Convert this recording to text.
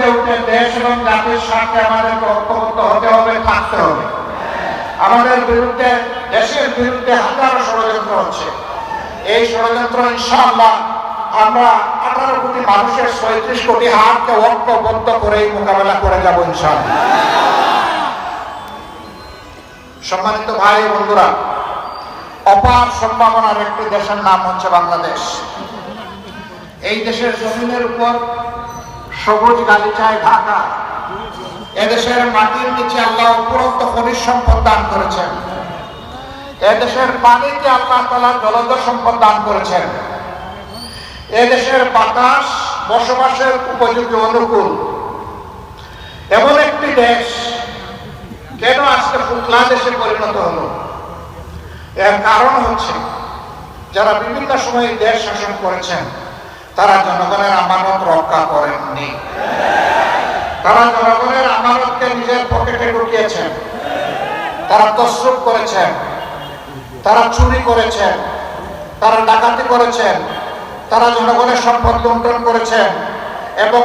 ঊর্ধ্বে উঠে দেশ এবং জাতির স্বার্থে আমাদেরকে ঐক্যবদ্ধ হতে হবে, থাকতে হবে। আমাদের বিরুদ্ধে, দেশের বিরুদ্ধে হাজারো ষড়যন্ত্র হচ্ছে। এই ষড়যন্ত্র ইনশাআল্লাহ আমরা 18 কোটি মানুষের 37 কোটি হাতকে ঐক্যবদ্ধ করেই মোকাবেলা করে যাব ইনশাআল্লাহ। সম্মানিত ভাই বন্ধুরা, অপার সম্ভাবনার একটি দেশের নাম হচ্ছে বাংলাদেশ। এই দেশের জমিনের উপর সবুজ গালিচায় ঢাকা। এদেশের মাটির নিচে আল্লাহ উপরন্ত খনিজ সম্পদ দান করেছেন। এদেশের পানিতে আল্লাহ তাআলা জলজ সম্পদ দান করেছেন। এদেশের বাতাস বসবাসের উপযোগী, অনুকূল। এমন একটি দেশ কেন আজকে ফুটলা দেশে পরিণত হলো? এর কারণ হচ্ছে যারা বিভিন্ন সময়ে দেশ শাসন করেছেন তারা জনগণের আমানত রক্ষা করেননি। তারা জনগণের আমানতকে নিজের পকেটে ঢুকিয়েছেন। তারা তসরুপ করেছেন, তারা চুরি করেছেন, তারা ডাকাতি করেছেন, তারা জনগণের সম্পদ লুণ্ঠন করেছেন এবং